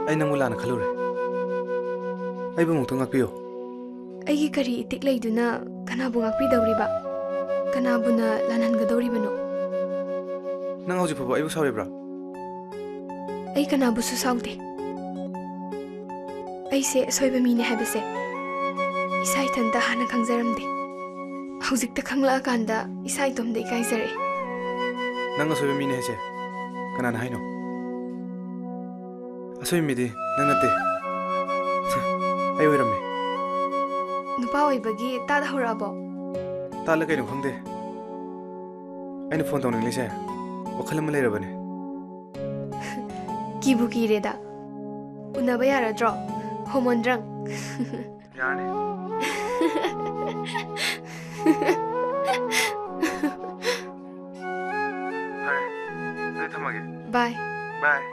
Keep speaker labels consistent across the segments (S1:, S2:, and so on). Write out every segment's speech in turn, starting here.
S1: ꯑꯩ ꯅꯪꯕꯨ ꯂꯥꯟꯅ ꯈꯜꯂꯨꯔꯦ ꯑꯩꯕꯨ ꯑꯃꯨꯛꯇꯪ ꯉꯥꯛꯄꯤꯌꯨ
S2: ꯑꯩꯒꯤ ꯀꯔꯤ ꯏꯇꯤꯛ ꯂꯩꯗꯨꯅ ꯀꯅꯥꯕꯨ ꯉꯥꯛꯄꯤꯗꯧꯔꯤꯕ ꯀꯅꯥꯕꯨꯅ ꯂꯥꯟꯍꯟꯒꯗꯧꯔꯤꯕꯅꯣ
S1: ꯅꯪ ꯍꯧꯖꯤꯛ ꯐꯥꯎꯕ ꯑꯩꯕꯨ ꯁꯥꯎꯔꯤꯕ꯭ꯔꯥ
S2: ꯑꯩ ꯀꯅꯥꯕꯨꯁꯨ ꯁꯥꯎꯗꯦ ꯑꯩꯁꯦ ꯑꯁꯣꯏꯕ ꯃꯤꯅꯦ ꯍꯥꯏꯕꯁꯦ ꯏꯁꯥ ꯏꯊꯟꯇ ꯍꯥꯟꯅ ꯈꯪꯖꯔꯝꯗꯦ ꯍꯧꯖꯤꯛꯇ ꯈꯪꯂꯛꯑꯀꯥꯟꯗ ꯏꯁꯥ ꯏꯇꯣꯝꯗ ꯏꯀꯥꯏꯖꯔꯦ
S1: ꯅꯪ ꯑꯁꯣꯏꯕ ꯃꯤꯅꯦ ꯍꯥꯏꯁꯦ ꯀꯅꯥꯅ ꯍꯥꯏꯅꯣ ꯑꯁꯣꯏꯕ ꯃꯤꯗꯤ ꯅꯪ ꯅꯠꯇꯦ ꯑꯩ ꯑꯣꯏꯔꯝꯃꯦ
S2: ꯅꯨꯄꯥ ꯑꯣꯏꯕꯒꯤ ꯇꯥꯗ ꯍꯧꯔꯛꯑꯕꯣ
S1: ꯇꯥꯜꯂ ꯀꯩꯅꯣ ꯈꯪꯗꯦ ꯑꯩꯅ ꯐꯣꯟ ꯇꯧꯅꯤꯡꯂꯤꯁꯦ ꯋꯥꯈꯜ ꯑꯃ ꯂꯩꯔꯕꯅꯦ
S2: ꯀꯤꯕꯨ ꯀꯤꯔꯦꯗ ꯎꯅꯕ ꯌꯥꯔꯗ꯭ꯔꯣ ꯍꯣꯃꯣꯟꯗ꯭ꯔꯪ
S1: ꯌꯥꯔꯅꯤ ꯐꯔꯦ ꯑꯗꯨꯗꯤ ꯊꯝꯃꯒꯦ
S2: ꯕꯥꯏ
S1: ꯕꯥꯏ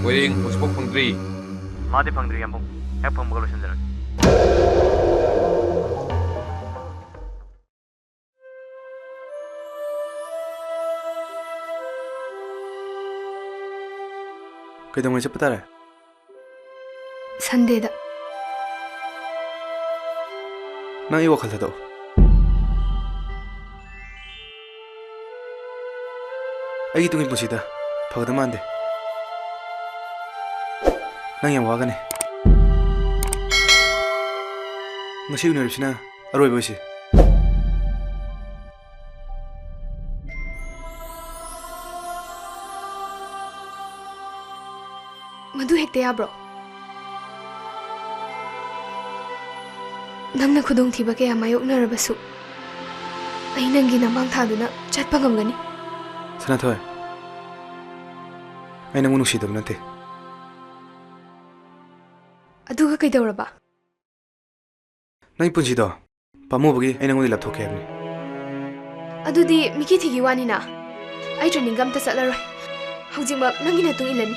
S3: ꯋꯦꯔꯤꯡ ꯍꯧꯖꯤꯛꯐꯥꯎ ꯐꯪꯗ꯭ꯔꯤ 마디 방들이 한번 해방 먹으러 신다는.
S1: 그동안 cep다래
S2: Sunday da.
S1: 난 이 와칼다도. 아기 뚱이 보시다. 파가다만 안 돼. 난 양 와가네. ngasi universina aroi bosi.
S2: Madu hekte yabro. Nangna khudong thiba kaya mayoknarabasu. Ai nangi namang thaduna chatpa ngamgani.
S1: Sanathoi. Ai nang nusidab nate.
S2: Aduga kaidawraba.
S1: Nang punsido pamubagi ai nangoni lapthoke habni.
S2: Adudi miki thigi wani na. Ai training gam ta satlaroi. Hawjingmak nangi na tung ilani.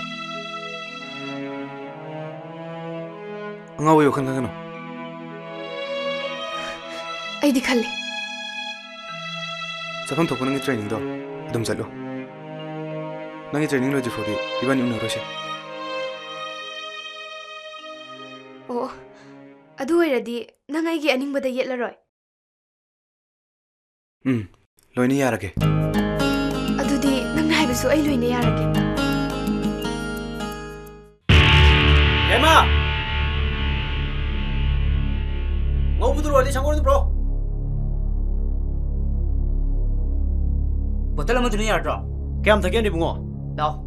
S1: Angawi wakhan kangano.
S2: Ai di khalli.
S1: Safam thokko nangi training do adum chalo. Nangi training lo jifodi ibani unarose.
S2: Oh. Adu oiradi nang aigi aningbada yetlaroi.
S1: Loina yarage.
S2: Adudi nang haibasu ai loina yarage.
S3: Emma! ngaubudur wali sangor bro. Botol mo tuni yardo. Kayam thakyan di bungo. Daw.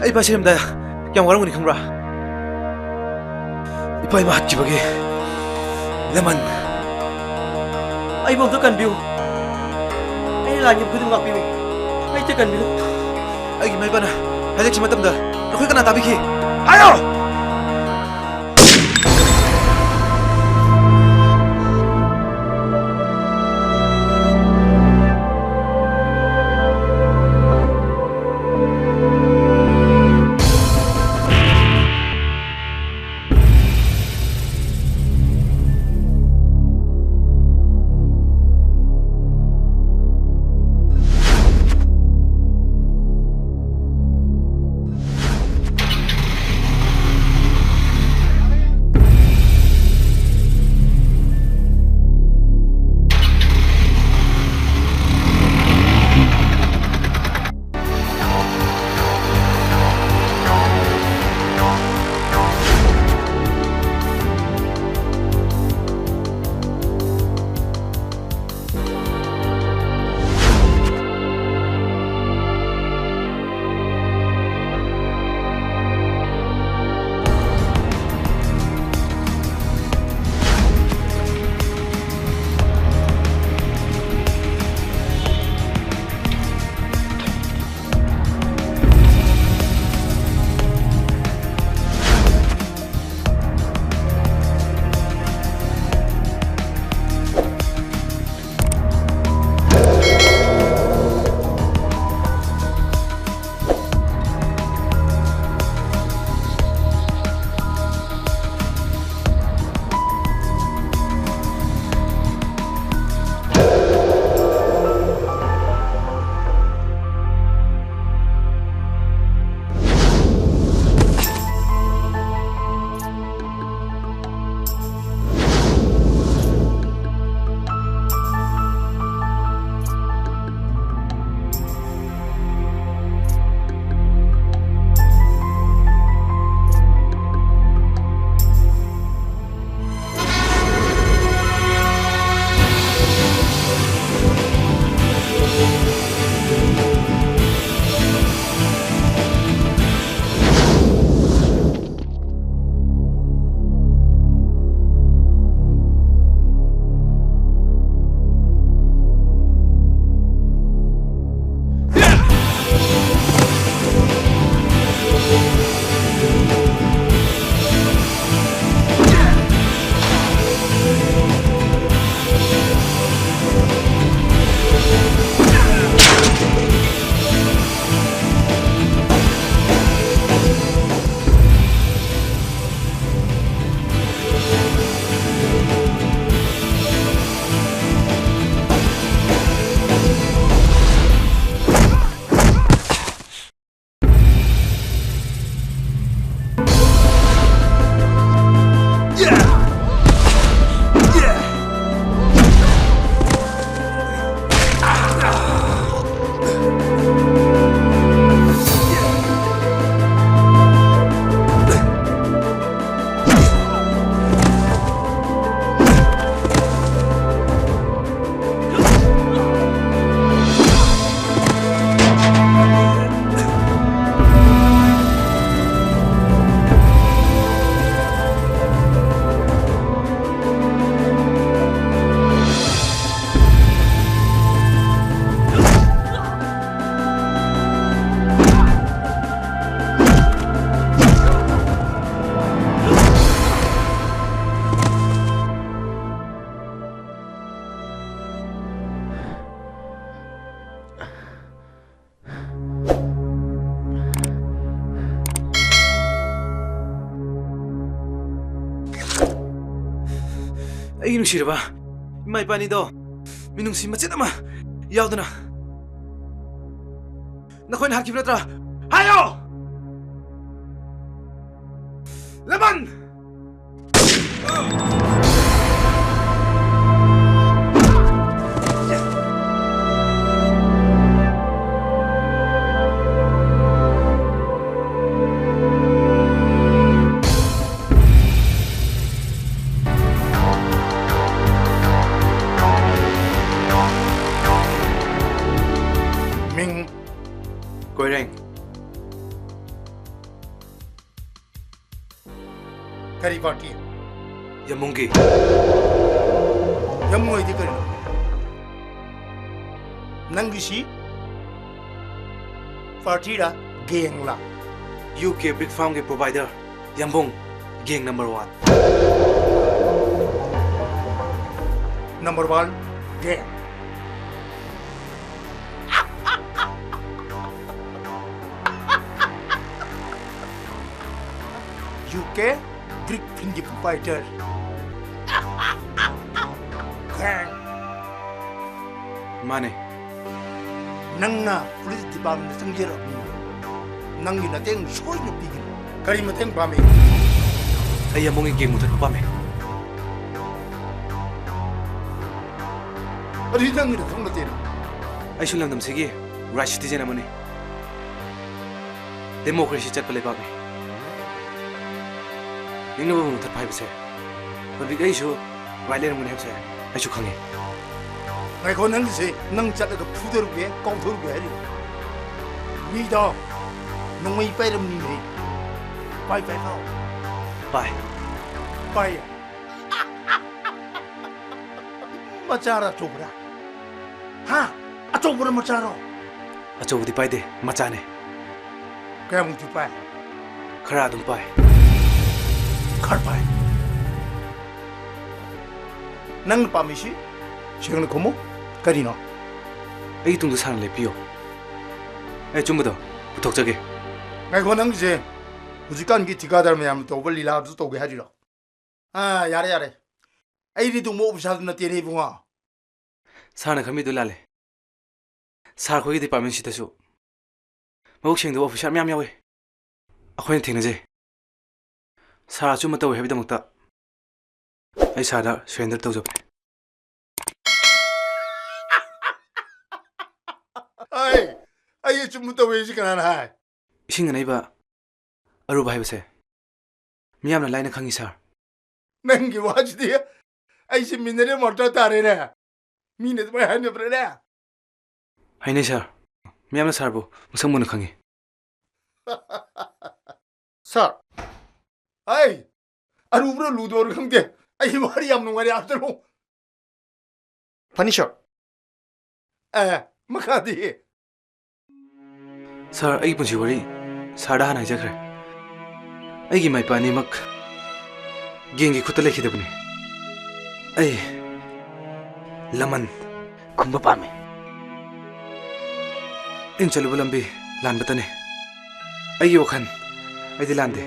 S1: Ipa sirimda yang warung ni kambra. Ipa ima hati bagi leman.
S3: Ai bom to kan biu. Ai la nyep kudum ngak biu. Ai te kan biu.
S1: Ai gimai bana. Hajak si matam da. Nakoi kana tabi ki. Ayo! ꯑꯩꯒꯤ ꯅꯨꯡꯁꯤꯔꯕ ꯏꯃꯥ ꯏꯄꯥꯅꯤꯗꯣ ꯃꯤꯅꯨꯡꯁꯤ ꯃꯆꯦꯠ ꯑꯃ ꯌꯥꯎꯗꯅ ꯅꯈꯣꯏꯅ ꯍꯥꯠꯈꯤꯕ ꯅꯠꯇ꯭ꯔꯥ? ꯍꯥꯏꯌꯣ! ꯂꯃꯟ!
S4: Ming
S1: Koireng,
S4: Kari Party
S1: Yamungi,
S4: Yamoy di Kari Nangishi Party ra Gang la
S1: UK Brick Farm के provider Yambung, gang number 1.
S4: Number 1 Gang UK Brick Finger Fighter Gang
S1: Mane,
S4: Nangna Police Department Sangjera Nangi na teng soy na bigin Kari mateng pami
S1: ay Yamungi gang mutat pa me.
S4: Ari nangi na thong na tena
S1: Ay sulam dam sige, right citizen amane. Democracy chat pale pa me. Ning no mutat pa bise. Pabig ay su, right le mune bise. Ay su khange.
S4: Ngai ko nangi se nang chat da phuder ge kong thor ge ari Mi da nong mai pai ram ni nei pai pai khao
S1: Bye.
S4: pai Machara chobra Ha a chobra macharo
S1: Acho di pai de, machane.
S4: Kaya mong tu pai
S1: Khara dum pai.
S4: Khar pai Nang pa mi shi Sigang komo kari no
S1: Ay tung du san le piyo. Ay chumbudo, putok jage.
S4: Ngai ko nang je Hujikan ki tikadar mayam to bali la zu to ge hari ro yare yare Ai ri tu mo ubsal na tere bunga
S1: Sarna khami du lale. Sar khoi department si tasu. Mabuk sing du officer myam yawe. Akhoin thingnaje. Sar chu mataw hebi damakta. Ay sada surrender tawjab.
S4: Ai chum to we ji kana hai
S1: Ising anai ba aruba hai base. Miyam na laina khangi sar.
S4: nang gi waj di ai si minere morta tare ne mine to hai ne bre ne
S1: Haine sar. Miyam na sar bu musang mun khangi.
S4: sir ai aru bro lu do khang de ai mari yam nungari after lo
S3: Punisher.
S4: makadi
S1: Sar ay punsi wari sarda hana jakre. Ay gi mai pani mak gengi khutta lekhi de bune. Ay laman khumba pame. In chalu lambi lan batane. Ay yokhan ay dilande.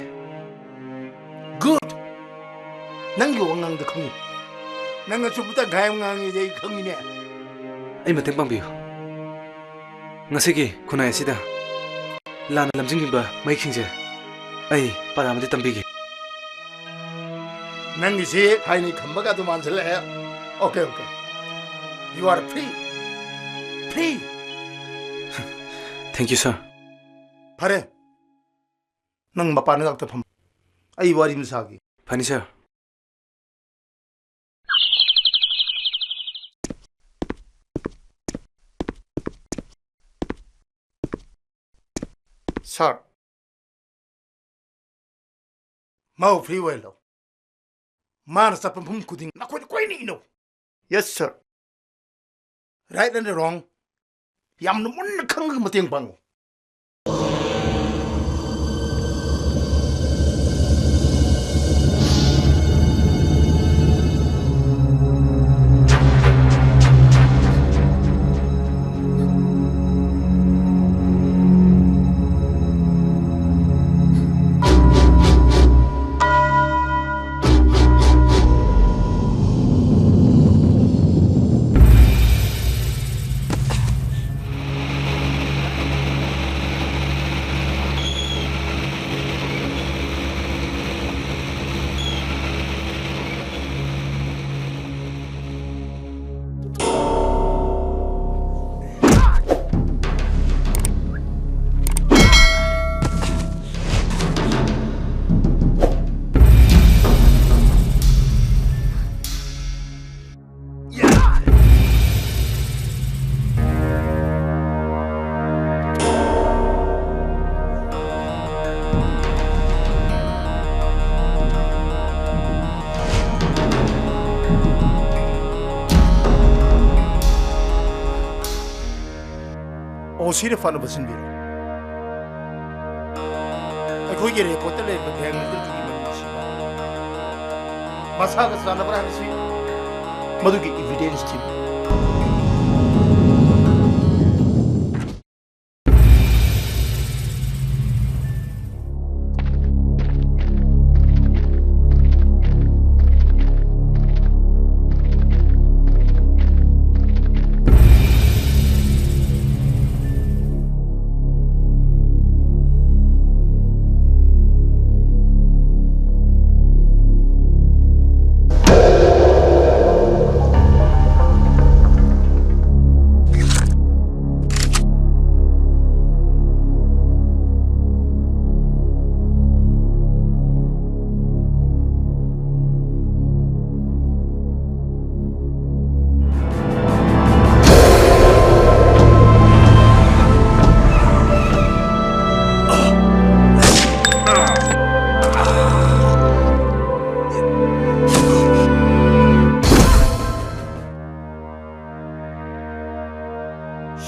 S4: good nang yo ngang de khang nang chu buta gaim ngang de khang ni ne
S1: Ay mateng pangbiyo. Ngasigi kunay asida lana lamjingiba mai khingje. Ay paramadi tambigi.
S4: nang gi se hai ni khamba ka to man chale okay you are free
S1: Thank you sir.
S4: pare nang mapana dak ta pham ai wari mi sagi
S1: Pani sir.
S4: sir mau free well lo man sa phum kuding na koi ni no yes sir right and wrong yam no mun khang ma teng bang OC를 파는 무슨 일? 거기에 리포트를 대행들 중에 있는 마사가 사나브라 하듯이 모두기 에비던스 팀.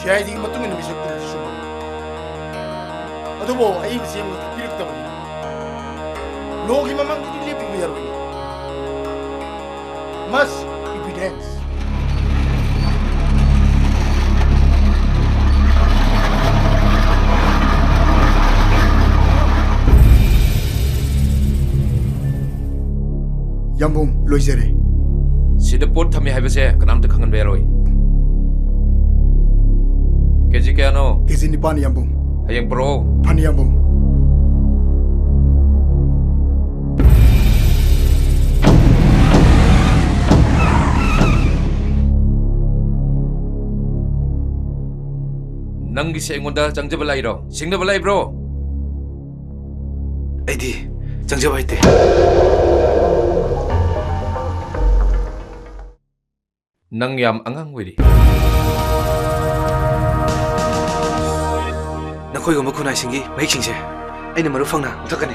S4: 시야이딩 matungin na bisag dito sa ato mo ay siya mo pilit ta bani logi mamang dilipig mo yaro mas evidence yambung loizere
S5: sida pot thami haibase kanam ta khangan beroi keji kano
S4: kesi ni pani yambung
S5: hayang pro
S4: pani yambung
S5: nang gise ngonda jangje balai ro singna balai bro
S1: 아이디 장제바 이때
S5: nang yam angang wiri
S1: 나코이가 먹고 나신기 메이킹제 아이는 마루 팡나 어떡하네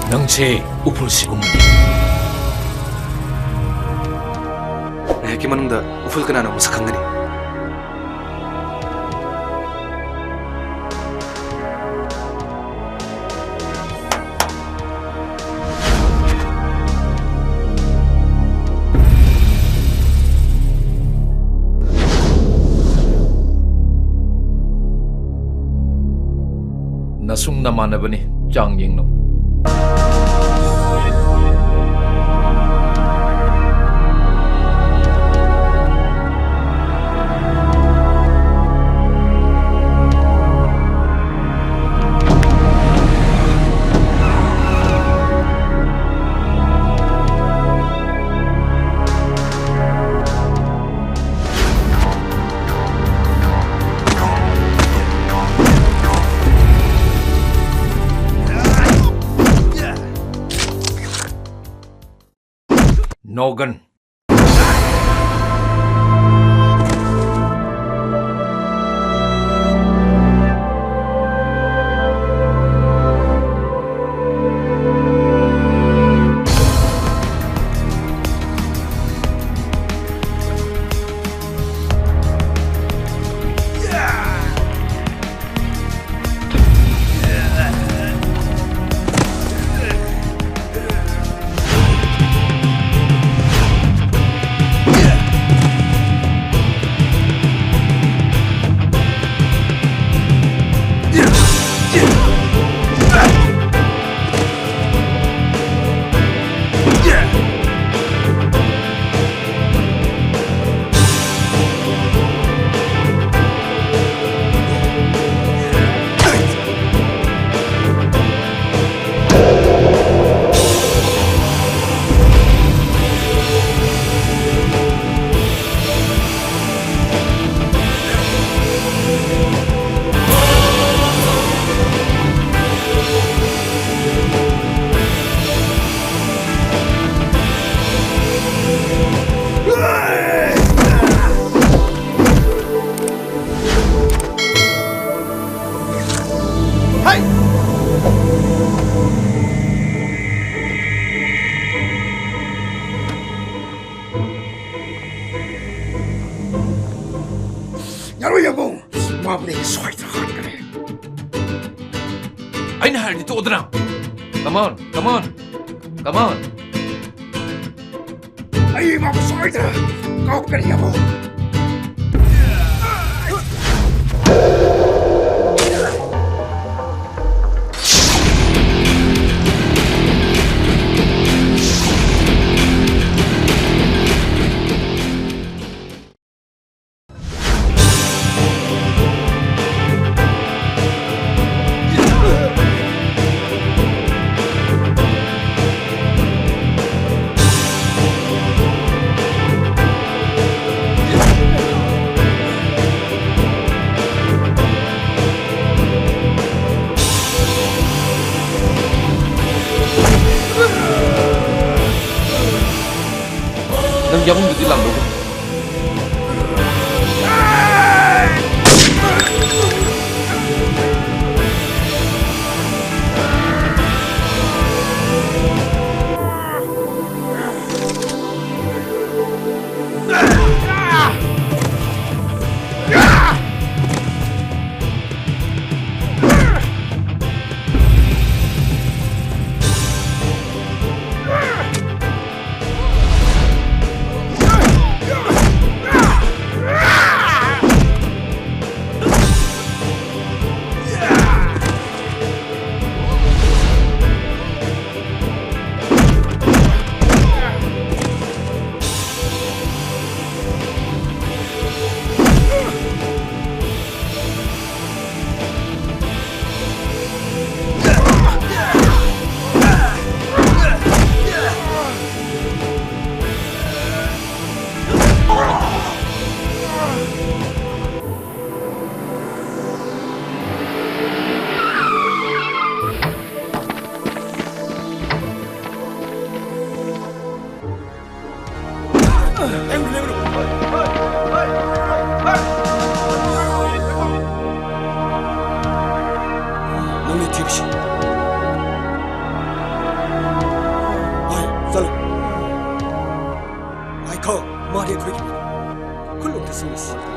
S5: nang upul sigumni
S1: 나 핵기 만ung다 우풀 끄나나 무삭한 거니
S5: nasung namana bani chang ying no Nogan. 쪼드랑. Come on, come on, come on.
S4: Ay, mabusoy na! Kau kaya mo!
S5: Nang yaman dito lang mo.
S3: Nangni tikshi. Ai, sal. Ai ko, mari koi. Kullu tasawis.